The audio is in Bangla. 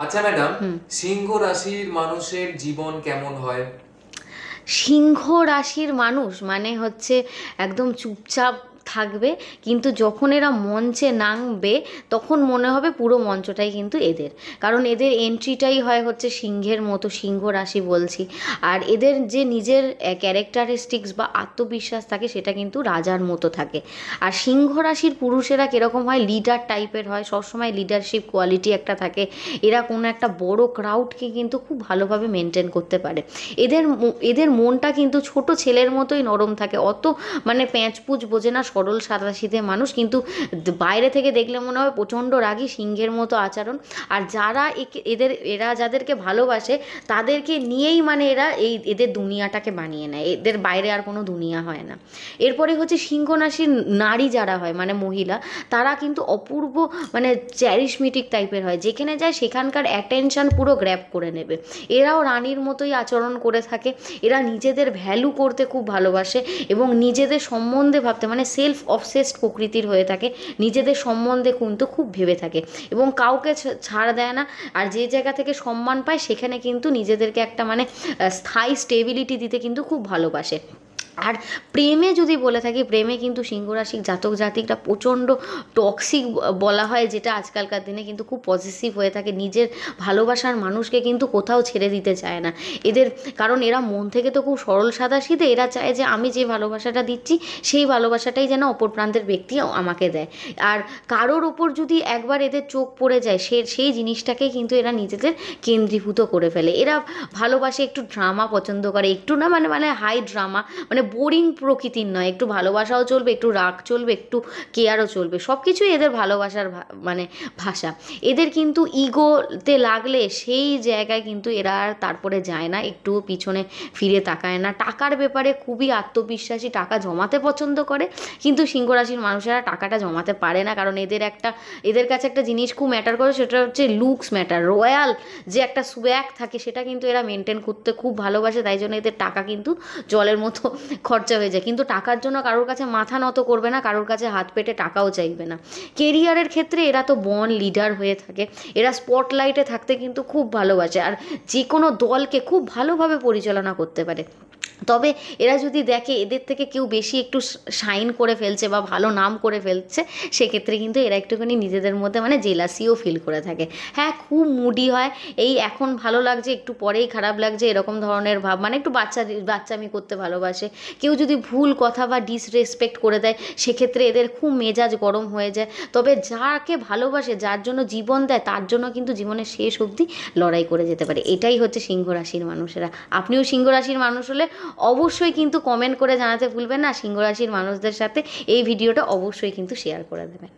আচ্ছা ম্যাডাম, সিংহ রাশির মানুষের জীবন কেমন হয়? সিংহ রাশির মানুষ মানে হচ্ছে একদম চুপচাপ থাকবে, কিন্তু যখন এরা মঞ্চে নামবে তখন মনে হবে পুরো মঞ্চটাই কিন্তু এদের। কারণ এদের এন্ট্রিটাই হয় হচ্ছে সিংহের মতো, সিংহ রাশি বলছি। আর এদের যে নিজের ক্যারেক্টারিস্টিক্স বা আত্মবিশ্বাস থাকে সেটা কিন্তু রাজার মতো থাকে। আর সিংহ রাশির পুরুষেরা কীরকম হয়, লিডার টাইপের হয়, সবসময় লিডারশিপ কোয়ালিটি একটা থাকে। এরা কোনো একটা বড় ক্রাউডকে কিন্তু খুব ভালোভাবে মেনটেন করতে পারে। এদের মনটা কিন্তু ছোট ছেলের মতোই নরম থাকে, অত মানে প্যাঁচপুচ বোঝে না, সরল সাদাসিধে মানুষ, কিন্তু বাইরে থেকে দেখলে মনে হয় প্রচণ্ড রাগী, সিংহের মতো আচরণ। আর যারা এরা যাদেরকে ভালোবাসে তাদেরকে নিয়েই মানে এদের দুনিয়াটাকে বানিয়ে নেয়, এদের বাইরে আর কোনো দুনিয়া হয় না। এরপরে হচ্ছে সিংহ রাশির নারী যারা হয় মানে মহিলা, তারা কিন্তু অপূর্ব মানে চ্যারিশমেটিক টাইপের হয়, যেখানে যায় সেখানকার অ্যাটেনশন পুরো গ্র্যাব করে নেবে। এরাও রানীর মতোই আচরণ করে থাকে। এরা নিজেদের ভ্যালু করতে খুব ভালোবাসে এবং নিজেদের সম্বন্ধে ভাবতে মানে সেলফ অবসেসড প্রকৃতির হয়ে থাকে, নিজেদের সম্বন্ধে কিন্তু খুব ভেবে থাকে এবং কাউকে ছাড় দেয় না। আর যে জায়গা থেকে সম্মান পায় সেখানে কিন্তু নিজেদেরকে একটা মানে স্থায়ী স্টেবিলিটি দিতে কিন্তু খুব ভালোবাসে। আর প্রেমে যদি বলে থাকি, প্রেমে কিন্তু সিংহরাশির জাতক জাতিকরা প্রচণ্ড টক্সিক বলা হয়, যেটা আজকালকার দিনে কিন্তু খুব পজিটিভ হয়ে থাকে। নিজের ভালোবাসার মানুষকে কিন্তু কোথাও ছেড়ে দিতে চায় না এদের, কারণ এরা মন থেকে তো খুব সরল সাদাসিধে। এরা চায় যে আমি যে ভালোবাসাটা দিচ্ছি সেই ভালোবাসাটাই যেন অপর প্রান্তের ব্যক্তি আমাকে দেয়। আর কারোর ওপর যদি একবার এদের চোখ পড়ে যায় সেই জিনিসটাকেই কিন্তু এরা নিজেদের কেন্দ্রীভূত করে ফেলে। এরা ভালোবাসে, একটু ড্রামা পছন্দ করে, একটু না মানে মানে হাই ড্রামা, মানে বোরিং প্রকৃতির নয়, একটু ভালোবাসাও চলবে, একটু রাগ চলবে, একটু কেয়ারও চলবে, সব কিছুই এদের ভালোবাসার মানে ভাষা। এদের কিন্তু ইগোতে লাগলে সেই জায়গায় কিন্তু এরা আর তারপরে যায় না, একটু পিছনে ফিরে তাকায় না। টাকার ব্যাপারে খুবই আত্মবিশ্বাসী, টাকা জমাতে পছন্দ করে, কিন্তু সিংহ রাশির মানুষেরা টাকাটা জমাতে পারে না, কারণ এদের কাছে একটা জিনিস খুব ম্যাটার করে, সেটা হচ্ছে লুকস ম্যাটার। রয়্যাল যে একটা সোয়াগ থাকে সেটা কিন্তু এরা মেনটেন করতে খুব ভালোবাসে, তাই জন্য এদের টাকা কিন্তু জলের মতো খরচা হয়ে যায়, কিন্তু টাকার জন্য কারোর কাছে মাথা নত করবে না, কারোর কাছে হাত পেতে টাকাও চাইবে না। কেরিয়ারের ক্ষেত্রে এরা তো বর্ন লিডার হয়ে থাকে। এরা স্পটলাইটে থাকতে কিন্তু খুব ভালোবাসে, আর যে কোনো দলকে খুব ভালোভাবে পরিচালনা করতে পারে। তবে এরা যদি দেখে এদের থেকে কেউ বেশি একটু শাইন করে ফেলছে বা ভালো নাম করে ফেলছে, সেক্ষেত্রে কিন্তু এরা একটুখানি নিজেদের মধ্যে মানে জেলাসিও ফিল করে থাকে। হ্যাঁ, খুব মুডি হয়, এই এখন ভালো লাগছে একটু পরেই খারাপ লাগছে, এরকম ধরনের ভাব, মানে একটু বাচ্চামি করতে ভালোবাসে। কেউ যদি ভুল কথা বা ডিসরেসপেক্ট করে দেয় সেক্ষেত্রে এদের খুব মেজাজ গরম হয়ে যায়। তবে যাকে ভালোবাসে, যার জন্য জীবন দেয়, তার জন্য কিন্তু জীবনের শেষ অবধি লড়াই করে যেতে পারে। এটাই হচ্ছে সিংহ রাশির মানুষেরা। আপনিও সিংহ রাশির মানুষ হলে অবশ্যই কিন্তু কমেন্ট করে জানাতে ভুলবেন না। সিংহ রাশির মানুষদের সাথে এই ভিডিওটা অবশ্যই কিন্তু শেয়ার করে দেবেন।